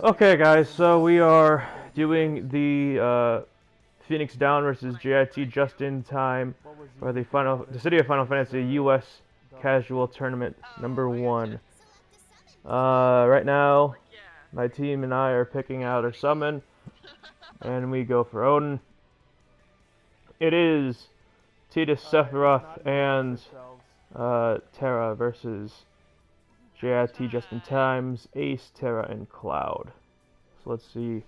Okay, guys, so we are doing the Phoenix Down versus JIT just in time for the City of Final Fantasy US Casual Tournament #1. Right now, my team and I are picking out our summon, and we go for Odin. It is Tidus Sephiroth and Terra versus JIT just in time's Ace, Terra, and Cloud. So let's see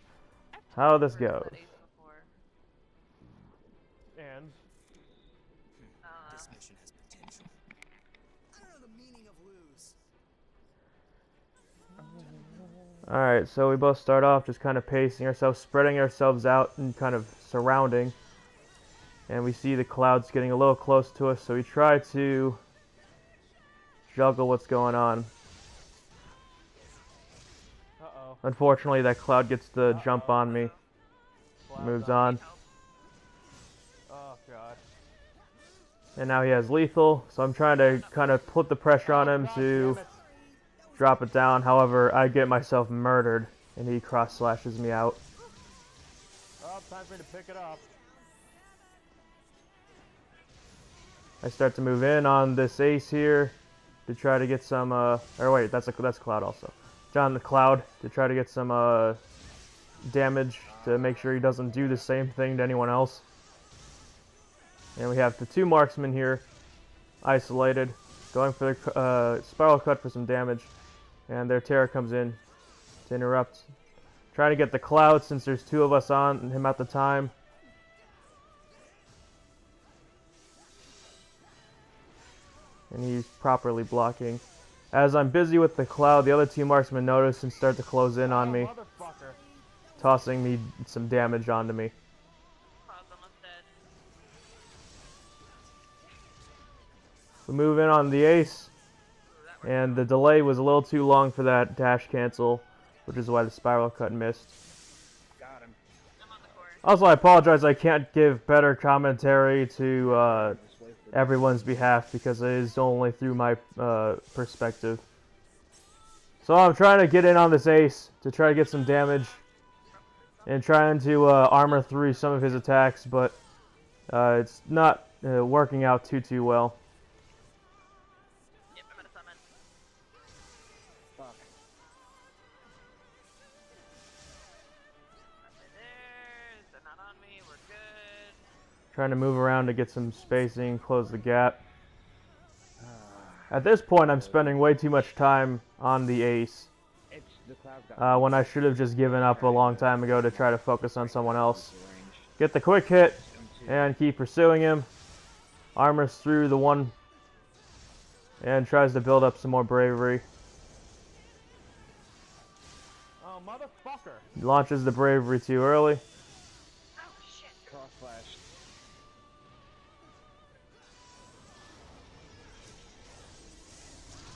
how this goes. And This mission has potential. I don't know the meaning of lose. alright, so we both start off just kind of pacing ourselves, spreading ourselves out and kind of surrounding. And we see the clouds getting a little close to us, so we try to juggle what's going on. Unfortunately, that cloud gets the jump on me. Moves on. Oh, God. And now he has lethal, so I'm trying to kind of put the pressure on him to drop it down. However, I get myself murdered, and he cross-slashes me out. Oh, time for me to pick it up. I start to move in on this Ace here to try to get some, or wait, that's Cloud also. John the Cloud to try to get some damage to make sure he doesn't do the same thing to anyone else. And we have the two marksmen here, isolated, going for the spiral cut for some damage. And their Terra comes in to interrupt. Trying to get the Cloud since there's two of us on him at the time. And he's properly blocking. As I'm busy with the Cloud, the other two marksmen notice and start to close in on me, tossing me some damage onto me. We move in on the Ace, and the delay was a little too long for that dash cancel, which is why the spiral cut missed. Got him. Also, I apologize I can't give better commentary to everyone's behalf because it is only through my perspective. So I'm trying to get in on this Ace to try to get some damage and trying to armor through some of his attacks, but it's not working out too well. Yep, I'm gonna summon. Fuck. They're not on me, we're good. Trying to move around to get some spacing, close the gap. At this point, I'm spending way too much time on the Ace It's the cloud got when I should have just given up a long time ago to try to focus on someone else. Get the quick hit and keep pursuing him. Armors through the one and tries to build up some more bravery. Oh, motherfucker! He launches the bravery too early. Oh, shit. cross flash.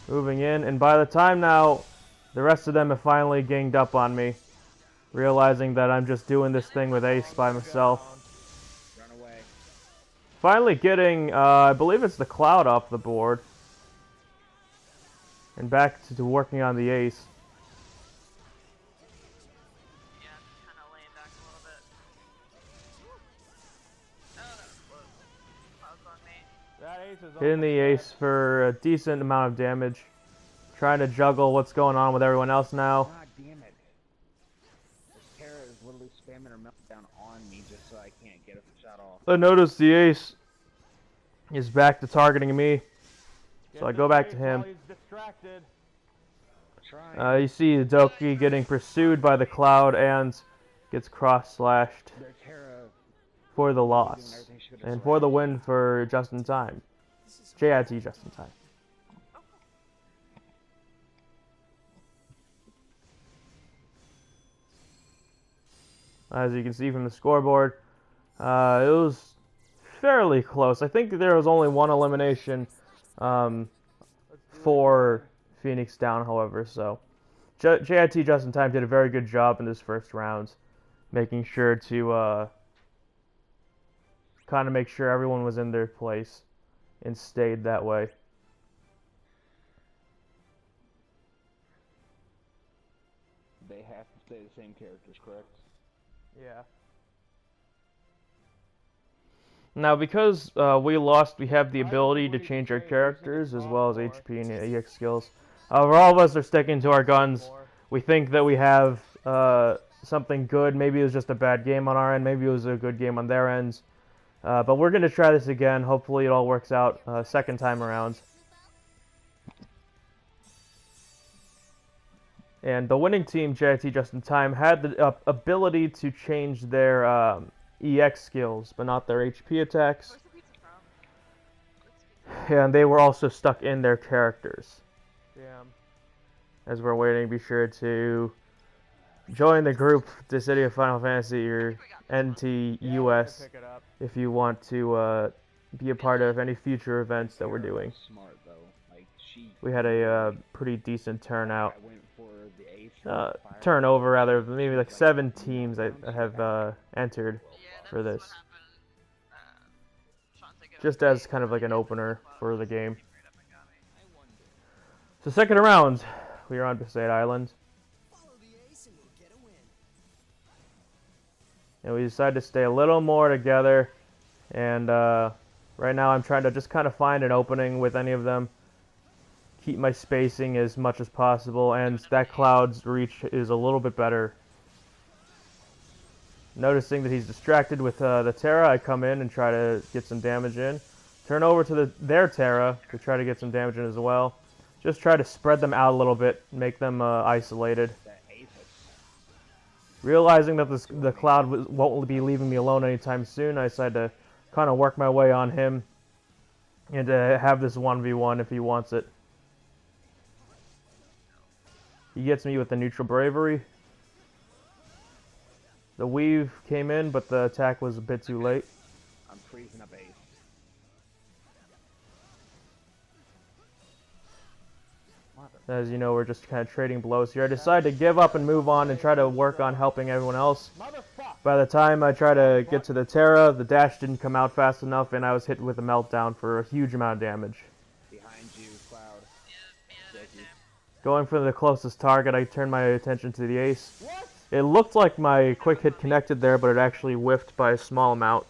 Moving in, and by the time now, the rest of them have finally ganged up on me, realizing that I'm just doing this thing with Ace by myself. Run away. Finally getting, I believe it's the Cloud off the board, and back to working on the Ace. Yeah, just kind of laying back a little bit. Oh, that was close. Cloud's on me. Hitting the Ace for a decent amount of damage. Trying to juggle what's going on with everyone else now. God damn it. This Terra is literally spamming her meltdown on me just so I can't get a shot off. I notice the Ace is back to targeting me, so I go back to him. Trying. You see Doki getting pursued by the Cloud and gets cross-slashed Their Terra for the doing loss. everything she could And have for the win for Just in Time. JIT Just in Time. As you can see from the scoreboard, it was fairly close. I think there was only one elimination for Phoenix Down, however, so JIT Just in Time did a very good job in this first round, making sure to kind of make sure everyone was in their place and stayed that way. They have to stay the same characters, correct? Yeah. Now, because we lost, we have the ability to change our characters as well as HP and EX skills. However, all of us are sticking to our guns. We think that we have something good. Maybe it was just a bad game on our end. Maybe it was a good game on their ends. But we're going to try this again. Hopefully it all works out second time around. And the winning team, JIT Just in Time, had the ability to change their EX skills, but not their HP attacks. Where's the pizza from? And they were also stuck in their characters. Damn. As we're waiting, be sure to join the group, the City of Final Fantasy, or NTUS, if you want to be a part of any future events that we're doing. Smart though. Like We had a pretty decent turnout. I went for the ace. Turnover, rather. Maybe like 7 teams that have entered Yeah, for that's this. what happened. Shantae got Just a as plate, kind of like an and opener for the game. came right up and got me. So second round, we are on Besaid Island. Follow the ace and we'll get a win. And we decided to stay a little more together. And right now I'm trying to just kind of find an opening with any of them. Keep my spacing as much as possible, and that Cloud's reach is a little bit better. Noticing that he's distracted with the Terra, I come in and try to get some damage in. Turn over to their Terra to try to get some damage in as well. Just try to spread them out a little bit, make them isolated. That ace. Realizing that the Cloud won't be leaving me alone anytime soon, I decided to kind of work my way on him and have this 1v1 if he wants it. He gets me with the neutral bravery. The weave came in, but the attack was a bit too late. I'm freezing up ace. As you know, we're just kind of trading blows here. I decided to give up and move on and try to work on helping everyone else. By the time I try to get to the Terra, the dash didn't come out fast enough, and I was hit with a meltdown for a huge amount of damage. Behind you, Cloud. Yeah, Jesse. Going for the closest target, I turned my attention to the ace. It looked like my quick hit connected there, but it actually whiffed by a small amount.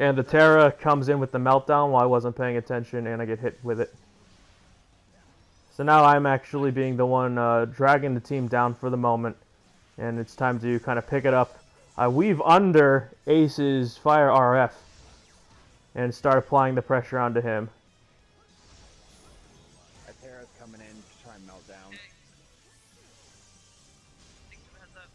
And the Terra comes in with the meltdown while I wasn't paying attention, and I get hit with it. So now I'm actually being the one dragging the team down for the moment, and it's time to kind of pick it up. I weave under Ace's Fire RF and start applying the pressure onto him. Atera's coming in to try and melt down. Thanks for the heads up.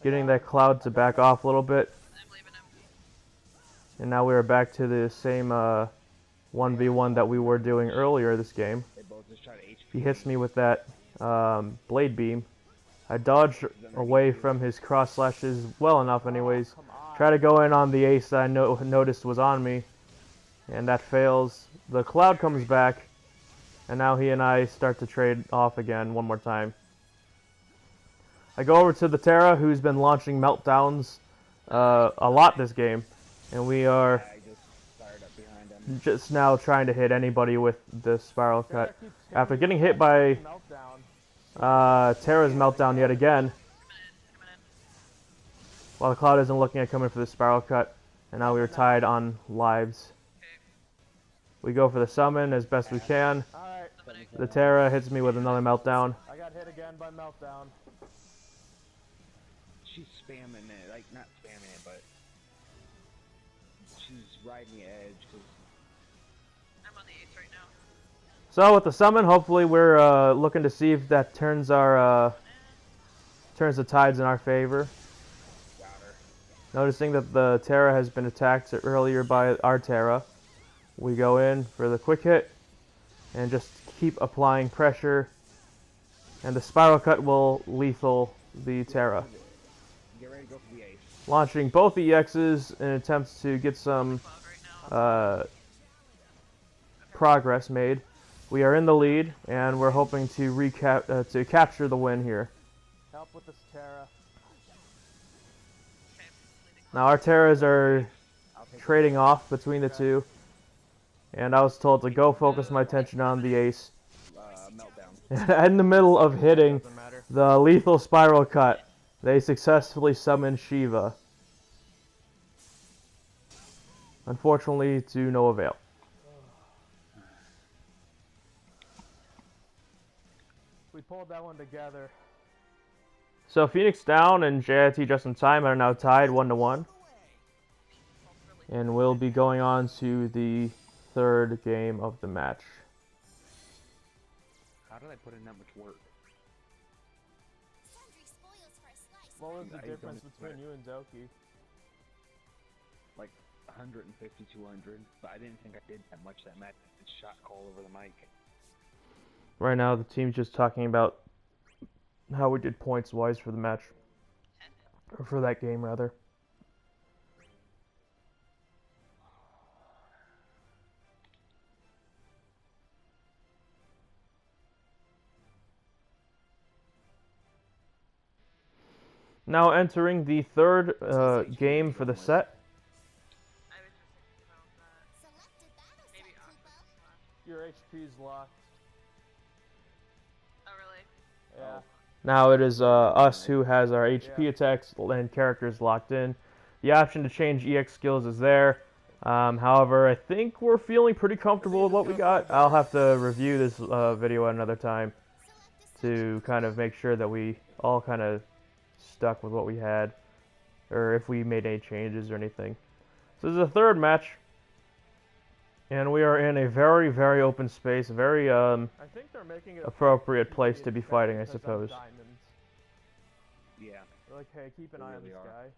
Getting that Cloud to back off a little bit. I'm leaving him. And now we are back to the same 1v1 that we were doing earlier this game. They both just try to HP. He hits me with that blade beam. I dodge away from his cross slashes well enough anyways. Try to go in on the ace that I noticed was on me. And that fails. The Cloud comes back. And now he and I start to trade off again one more time. I go over to the Terra, who's been launching meltdowns a lot this game. And we are I just fired up behind him. just now trying to hit anybody with the spiral cut. After getting hit by Terra's meltdown yet again, Coming in. while the Cloud isn't looking at coming for the spiral cut, and now we are tied on lives. Okay. We go for the summon as best we can. Summoning. The Terra hits me with another meltdown. I got hit again by meltdown. She's spamming it. Like, not spamming it, but she's riding the edge. Cause I'm on the ace right now. So with the summon, hopefully we're looking to see if that turns our turns the tides in our favor. got her. Noticing that the Terra has been attacked earlier by our Terra, we go in for the quick hit and just keep applying pressure, and the spiral cut will lethal the Terra. Get ready to go for the ace. Launching both EXs in attempts to get some Cloud right now. progress made. We are in the lead, and we're hoping to capture the win here. Help with this Terra. Okay. Leading. Now our Terras are I'll take trading off between the two, and I was told to go focus my attention on the ace. Meltdown. In the middle of hitting Doesn't matter. the lethal spiral cut, they successfully summoned Shiva. Unfortunately, to no avail. We pulled that one together. So Phoenix Down and JIT Just in Time are now tied 1-1, and we'll be going on to the third game of the match. How did I put in that much work? What was the I difference don't between you and Doki? Like 150, 200, but I didn't think I did that much that match. It shot call over the mic. Right now, the team's just talking about how we did points-wise for the match. Or for that game, rather. Now entering the third game for the set. I was just thinking about that. Maybe Aqua's left. Your HP's locked. Oh, really? Yeah. Now it is us who has our HP attacks and characters locked in. The option to change EX skills is there. However, I think we're feeling pretty comfortable with what we got. I'll have to review this video at another time to kind of make sure that we all kind of stuck with what we had, or if we made any changes or anything. So this is the third match, and we are in a very, very open space, very I think they're making it appropriate place to be fighting, I because I'm suppose. diamonds. Yeah. They're like, hey, keep an They eye on really this are. guy.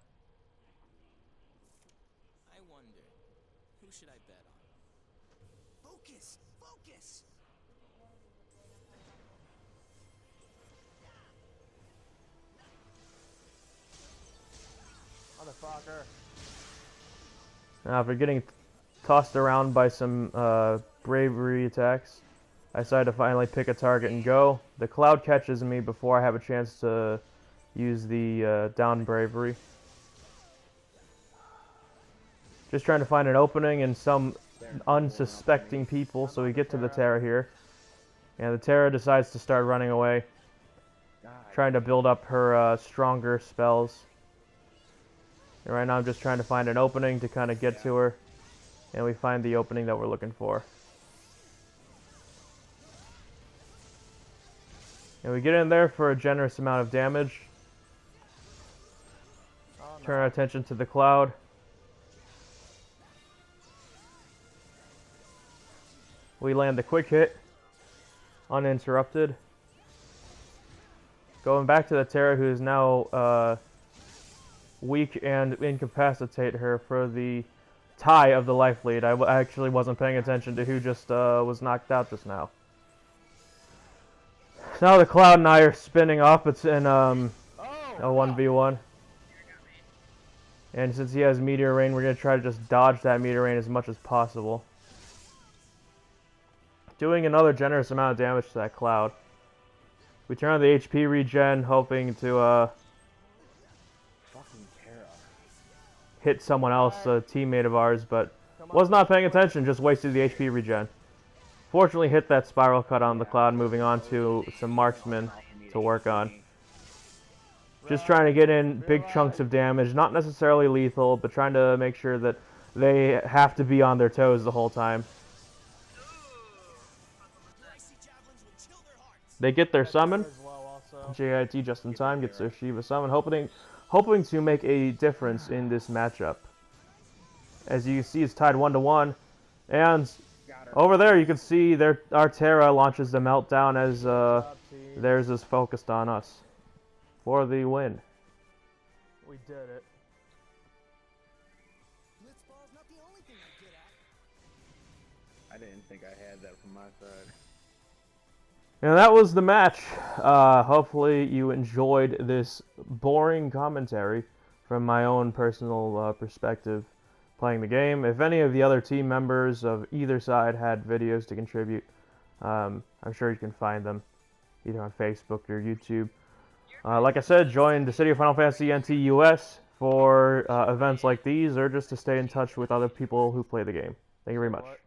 I wonder, who should I bet on? Focus! Focus! Motherfucker. Now, after getting tossed around by some bravery attacks, I decided to finally pick a target and go. The cloud catches me before I have a chance to use the down bravery. Just trying to find an opening and some unsuspecting people, so we get to the Terra here. And the Terra decides to start running away, trying to build up her stronger spells. And right now I'm just trying to find an opening to kind of get to her. And we find the opening that we're looking for. And we get in there for a generous amount of damage. Oh, no. Turn our attention to the cloud. We land the quick hit, uninterrupted. Going back to the Terra, who is now weak, and incapacitate her for the tie of the life lead. I actually wasn't paying attention to who just was knocked out just now. Now the Cloud and I are spinning off. It's in a 1v1. And since he has Meteor Rain, we're going to try to just dodge that Meteor Rain as much as possible. Doing another generous amount of damage to that Cloud. We turn on the HP regen, hoping to Fucking Terra. hit someone else, a teammate of ours, but was not paying attention, just wasted the HP regen. Fortunately hit that spiral cut on the Cloud, moving on to some marksmen to work on. Just trying to get in big chunks of damage, not necessarily lethal, but trying to make sure that they have to be on their toes the whole time. Icy javelins will chill their hearts. They get their summon. As well also. JIT Just in Time gets their Shiva summon, hoping to make a difference in this matchup. As you see, it's tied 1-1, and over there you can see our Terra launches the meltdown as Good job, team. theirs is focused on us for the win. We did it. Blitzball's not the only thing I'm good at. I didn't think I had that from my side. And that was the match. Hopefully you enjoyed this boring commentary from my own personal perspective playing the game. If any of the other team members of either side had videos to contribute, I'm sure you can find them either on Facebook or YouTube. Like I said, join the City of Final Fantasy NT US for events like these, or just to stay in touch with other people who play the game. Thank you very much. What?